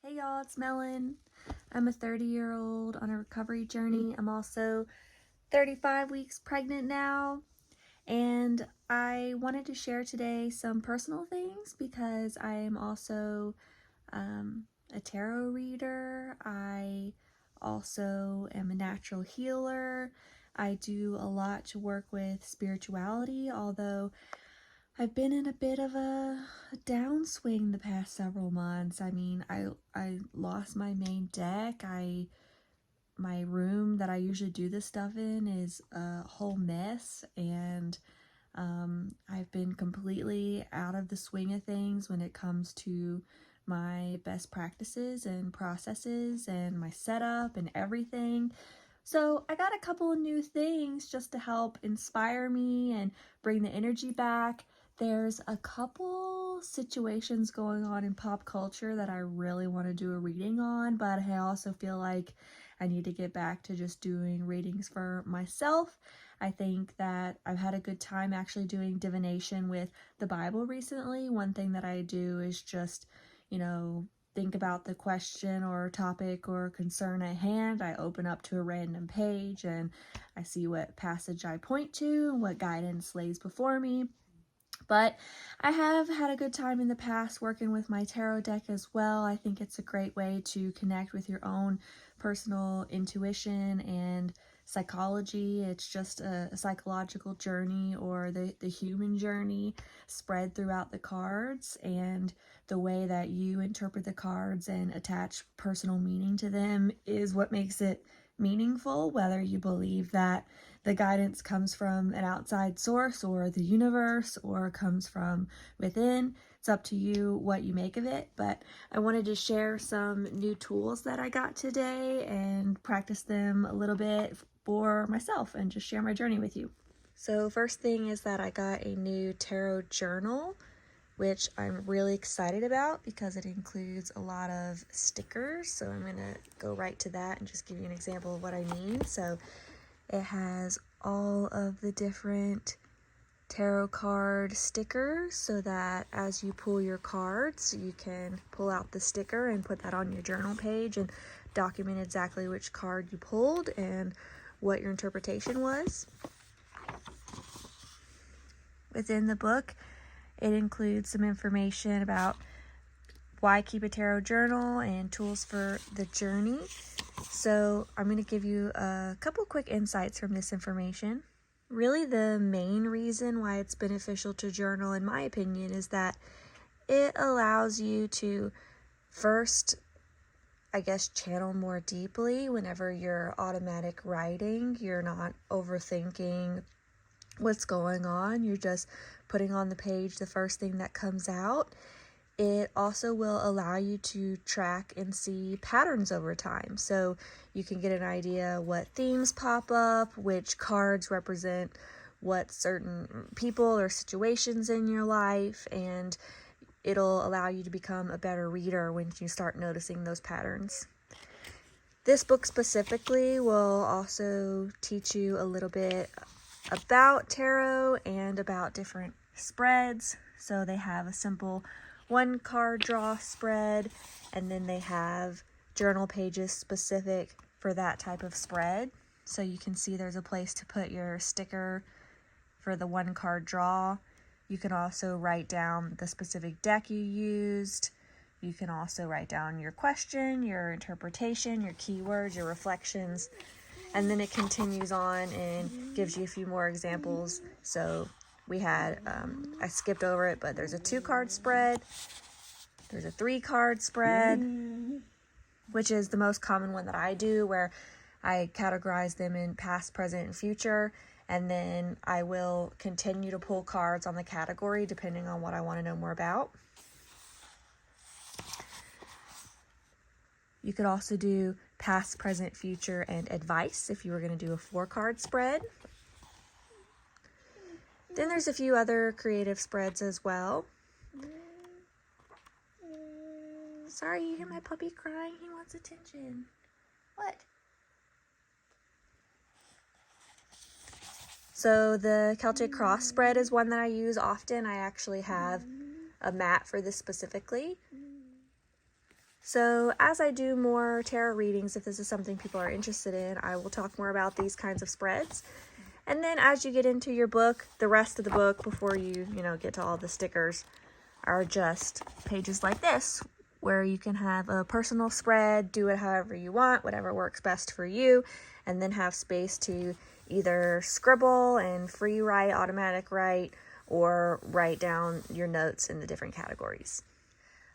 Hey y'all, it's Melon. I'm a 30-year-old on a recovery journey. I'm also 35 weeks pregnant now, and I wanted to share today some personal things because I am also a tarot reader. I also am a natural healer. I do a lot to work with spirituality, although I've been in a bit of a downswing the past several months. I lost my main deck. My room that I usually do this stuff in is a whole mess, and I've been completely out of the swing of things when it comes to my best practices and processes and my setup and everything. So I got a couple of new things just to help inspire me and bring the energy back. There's a couple situations going on in pop culture that I really want to do a reading on, but I also feel like I need to get back to just doing readings for myself. I think that I've had a good time actually doing divination with the Bible recently. One thing that I do is just, think about the question or topic or concern at hand. I open up to a random page and I see what passage I point to and what guidance lays before me. But I have had a good time in the past working with my tarot deck as well. I think it's a great way to connect with your own personal intuition and psychology. It's just a psychological journey, or the human journey spread throughout the cards, and the way that you interpret the cards and attach personal meaning to them is what makes it meaningful, whether you believe that the guidance comes from an outside source or the universe or comes from within. It's up to you what you make of it, but I wanted to share some new tools that I got today and practice them a little bit for myself and just share my journey with you. So first thing is that I got a new tarot journal, which I'm really excited about because it includes a lot of stickers. So I'm gonna go right to that and just give you an example of what I mean. So it has all of the different tarot card stickers so that as you pull your cards, you can pull out the sticker and put that on your journal page and document exactly which card you pulled and what your interpretation was. Within the book, it includes some information about why keep a tarot journal and tools for the journey. So I'm going to give you a couple quick insights from this information. Really, the main reason why it's beneficial to journal, in my opinion, is that it allows you to first, channel more deeply whenever you're automatic writing. You're not overthinking what's going on. You're just putting on the page the first thing that comes out. It also will allow you to track and see patterns over time. So you can get an idea what themes pop up, which cards represent what certain people or situations in your life, and it'll allow you to become a better reader when you start noticing those patterns. This book specifically will also teach you a little bit about tarot and about different spreads. So they have a simple one card draw spread, and then they have journal pages specific for that type of spread. So you can see there's a place to put your sticker for the one card draw. You can also write down the specific deck you used. You can also write down your question, your interpretation, your keywords, your reflections, and then it continues on and gives you a few more examples. So we had, I skipped over it, but there's a 2-card spread, there's a 3-card spread, which is the most common one that I do, where I categorize them in past, present, and future, and then I will continue to pull cards on the category depending on what I want to know more about. You could also do past, present, future, and advice if you were going to do a 4-card spread. Then there's a few other creative spreads as well. Sorry, you hear my puppy crying? He wants attention. What? So the Celtic Cross spread is one that I use often. I actually have a mat for this specifically. So as I do more tarot readings, if this is something people are interested in, I will talk more about these kinds of spreads. And then as you get into your book, the rest of the book, before you get to all the stickers, are just pages like this, where you can have a personal spread, do it however you want, whatever works best for you, and then have space to either scribble and free write, automatic write, or write down your notes in the different categories.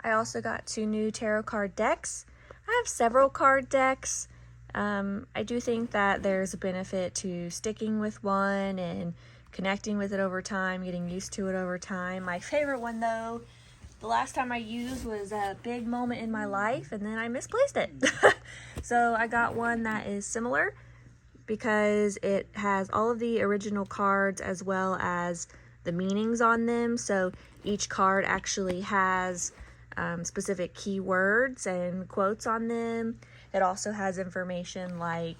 I also got 2 new tarot card decks. I have several card decks. I do think that there's a benefit to sticking with one and connecting with it over time, getting used to it over time. My favorite one, though, the last time I used was a big moment in my life, and then I misplaced it. So I got one that is similar because it has all of the original cards as well as the meanings on them. So each card actually has specific keywords and quotes on them. It also has information like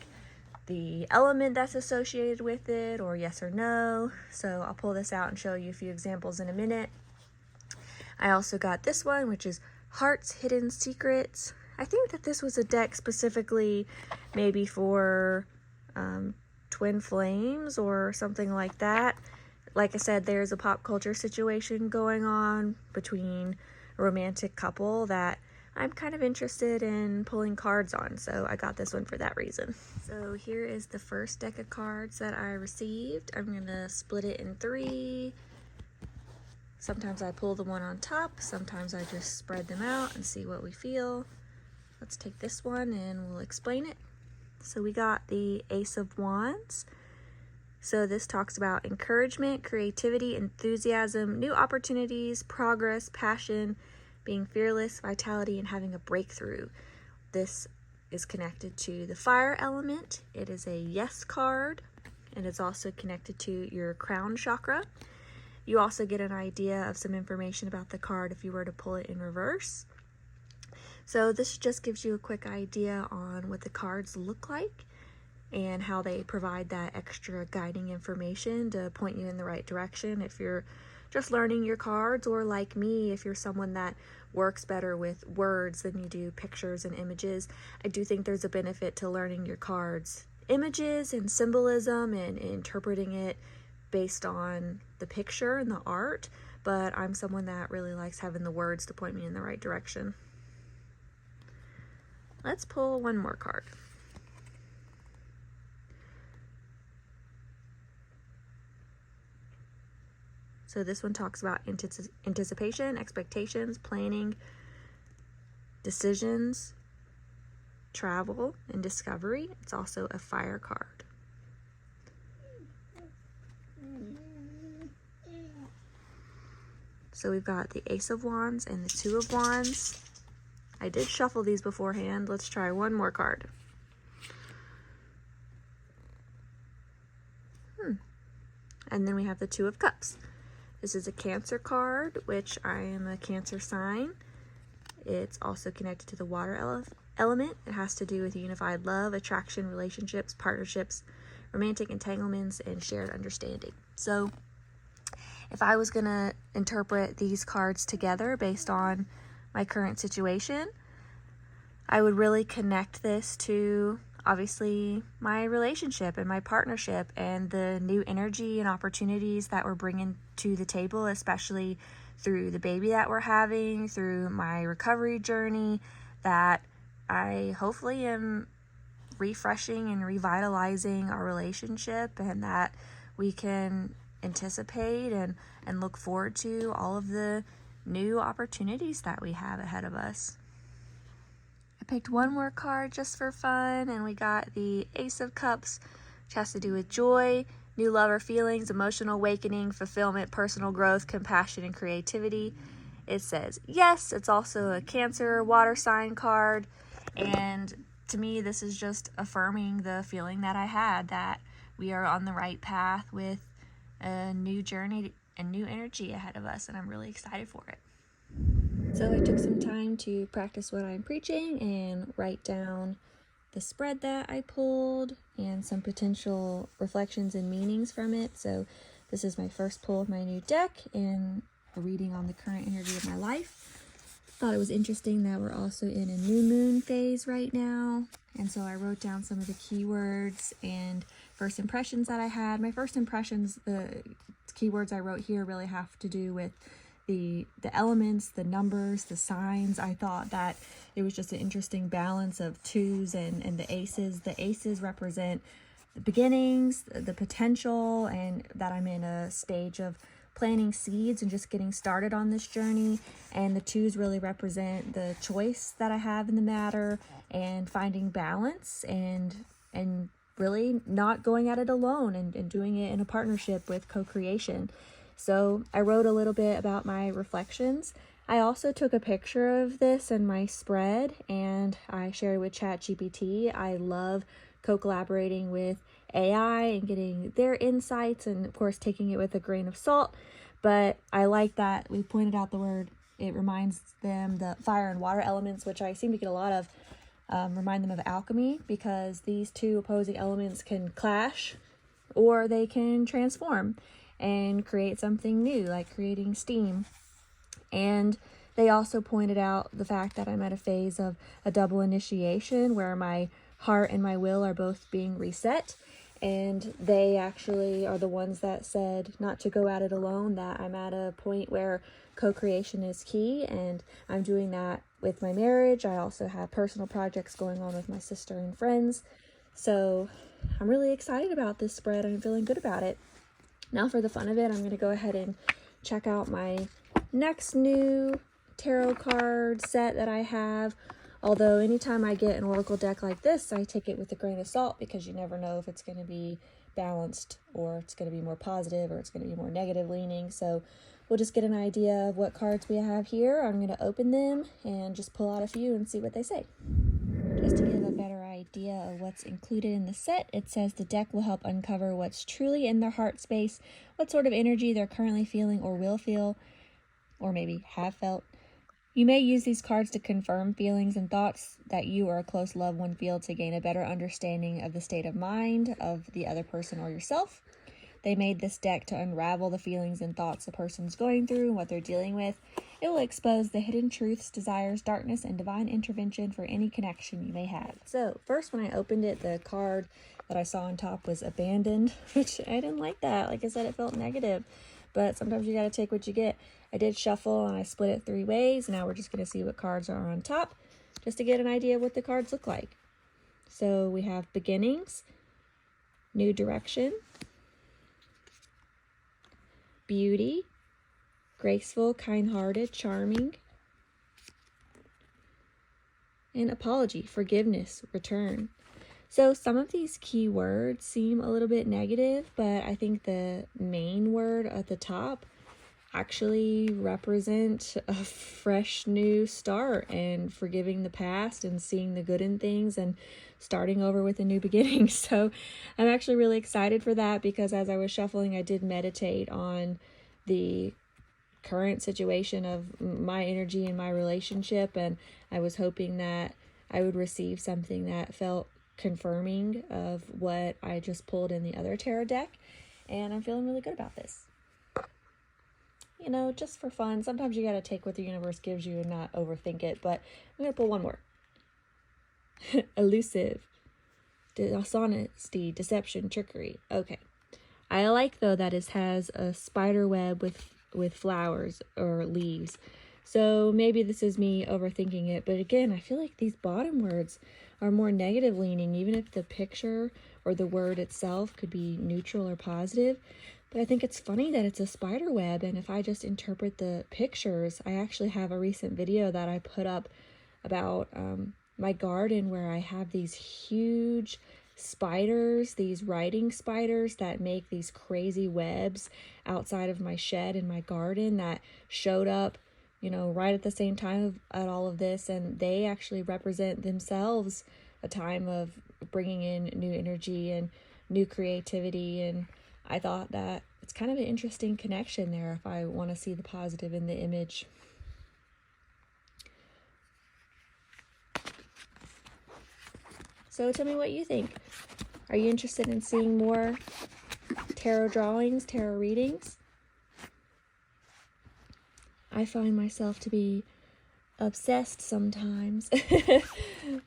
the element that's associated with it, or yes or no. So I'll pull this out and show you a few examples in a minute. I also got this one, which is Heart's Hidden Secrets. I think that this was a deck specifically maybe for twin flames or something like that. Like I said, there's a pop culture situation going on between a romantic couple that I'm kind of interested in pulling cards on, so I got this one for that reason. So here is the first deck of cards that I received. I'm gonna split it in 3. Sometimes I pull the one on top, sometimes I just spread them out and see what we feel. Let's take this one and we'll explain it. So we got the Ace of Wands. So this talks about encouragement, creativity, enthusiasm, new opportunities, progress, passion, being fearless, vitality, and having a breakthrough. This is connected to the fire element. It is a yes card, and it's also connected to your crown chakra. You also get an idea of some information about the card if you were to pull it in reverse. So this just gives you a quick idea on what the cards look like and how they provide that extra guiding information to point you in the right direction if you're just learning your cards, or like me, if you're someone that works better with words than you do pictures and images. I do think there's a benefit to learning your cards images and symbolism and interpreting it based on the picture and the art, but I'm someone that really likes having the words to point me in the right direction. Let's pull one more card. So this one talks about anticipation, expectations, planning, decisions, travel, and discovery. It's also a fire card. So we've got the Ace of Wands and the Two of Wands. I did shuffle these beforehand. Let's try one more card. And then we have the Two of Cups. This is a Cancer card, which I am a Cancer sign. It's also connected to the water element. It has to do with unified love, attraction, relationships, partnerships, romantic entanglements, and shared understanding. So if I was going to interpret these cards together based on my current situation, I would really connect this to obviously my relationship and my partnership and the new energy and opportunities that we're bringing to the table, especially through the baby that we're having, through my recovery journey, that I hopefully am refreshing and revitalizing our relationship, and that we can anticipate and look forward to all of the new opportunities that we have ahead of us. I picked one more card just for fun, and we got the Ace of Cups, which has to do with joy, new love or feelings, emotional awakening, fulfillment, personal growth, compassion, and creativity. It says yes. It's also a Cancer water sign card, and to me this is just affirming the feeling that I had, that we are on the right path with a new journey and new energy ahead of us, and I'm really excited for it. So I took some time to practice what I'm preaching and write down the spread that I pulled and some potential reflections and meanings from it. So this is my first pull of my new deck and a reading on the current energy of my life. thought it was interesting that we're also in a new moon phase right now. And so I wrote down some of the keywords and first impressions that I had. My first impressions, the keywords I wrote here really have to do with the elements, the numbers, the signs. I thought that it was just an interesting balance of twos and the aces. The aces represent the beginnings, the potential, and that I'm in a stage of planting seeds and just getting started on this journey. And the twos really represent the choice that I have in the matter and finding balance and really not going at it alone and doing it in a partnership with co-creation. So I wrote a little bit about my reflections. I also took a picture of this in my spread and I shared it with ChatGPT. I love co-collaborating with AI and getting their insights and of course taking it with a grain of salt. But I like that we pointed out the word, it reminds them the fire and water elements, which I seem to get a lot of, remind them of alchemy, because these two opposing elements can clash or they can transform and create something new, like creating steam. And they also pointed out the fact that I'm at a phase of a double initiation where my heart and my will are both being reset. And they actually are the ones that said not to go at it alone, that I'm at a point where co-creation is key, and I'm doing that with my marriage. I also have personal projects going on with my sister and friends. So I'm really excited about this spread and I'm feeling good about it. Now for the fun of it, I'm going to go ahead and check out my next new tarot card set that I have. Although anytime I get an oracle deck like this, I take it with a grain of salt, because you never know if it's going to be balanced or it's going to be more positive or it's going to be more negative leaning. So we'll just get an idea of what cards we have here. I'm going to open them and just pull out a few and see what they say. Just to give a better idea of what's included in the set, it says the deck will help uncover what's truly in their heart space, what sort of energy they're currently feeling or will feel, or maybe have felt. You may use these cards to confirm feelings and thoughts that you or a close loved one feel, to gain a better understanding of the state of mind of the other person or yourself. They made this deck to unravel the feelings and thoughts a person's going through and what they're dealing with. It will expose the hidden truths, desires, darkness, and divine intervention for any connection you may have. So first, when I opened it, the card that I saw on top was abandoned, which I didn't like that. Like I said, it felt negative, but sometimes you got to take what you get. I did shuffle and I split it 3 ways. Now we're just going to see what cards are on top, just to get an idea of what the cards look like. So we have beginnings, new direction, beauty, graceful, kind-hearted, charming, and apology, forgiveness, return. So some of these key words seem a little bit negative, but I think the main word at the top actually represent a fresh new start and forgiving the past and seeing the good in things and starting over with a new beginning. So I'm actually really excited for that, because as I was shuffling, I did meditate on the current situation of my energy and my relationship, and I was hoping that I would receive something that felt confirming of what I just pulled in the other tarot deck, and I'm feeling really good about this. You know, just for fun, sometimes you got to take what the universe gives you and not overthink it, but I'm going to pull one more. Elusive, dishonesty, deception, trickery. Okay. I like, though, that it has a spider web with flowers or leaves. So maybe this is me overthinking it, but again, I feel like these bottom words are more negative leaning, even if the picture or the word itself could be neutral or positive. But I think it's funny that it's a spider web, and if I just interpret the pictures, I actually have a recent video that I put up about my garden, where I have these huge spiders, these writing spiders that make these crazy webs outside of my shed in my garden that showed up, you know, right at the same time at all of this, and they actually represent themselves a time of bringing in new energy and new creativity. And I thought that it's kind of an interesting connection there if I want to see the positive in the image. So tell me what you think. Are you interested in seeing more tarot drawings, tarot readings? I find myself to be obsessed sometimes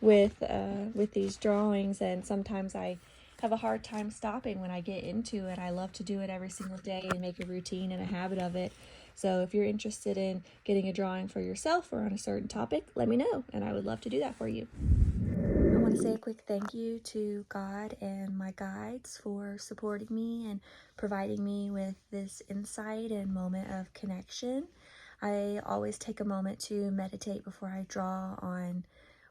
with these drawings, and sometimes I have a hard time stopping when I get into it. I love to do it every single day and make a routine and a habit of it. So if you're interested in getting a drawing for yourself or on a certain topic, let me know, and I would love to do that for you. I want to say a quick thank you to God and my guides for supporting me and providing me with this insight and moment of connection. I always take a moment to meditate before I draw on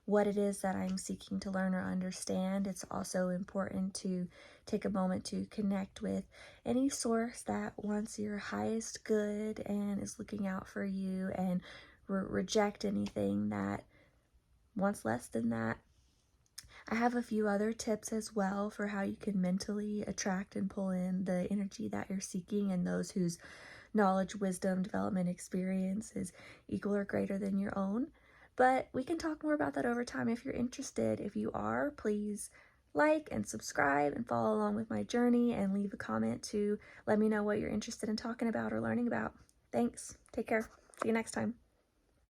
what it is that I'm seeking to learn or understand. It's also important to take a moment to connect with any source that wants your highest good and is looking out for you, and reject anything that wants less than that. I have a few other tips as well for how you can mentally attract and pull in the energy that you're seeking, and those whose knowledge, wisdom, development, experience is equal or greater than your own. But we can talk more about that over time if you're interested. If you are, please like and subscribe and follow along with my journey, and leave a comment to let me know what you're interested in talking about or learning about. Thanks. Take care. See you next time.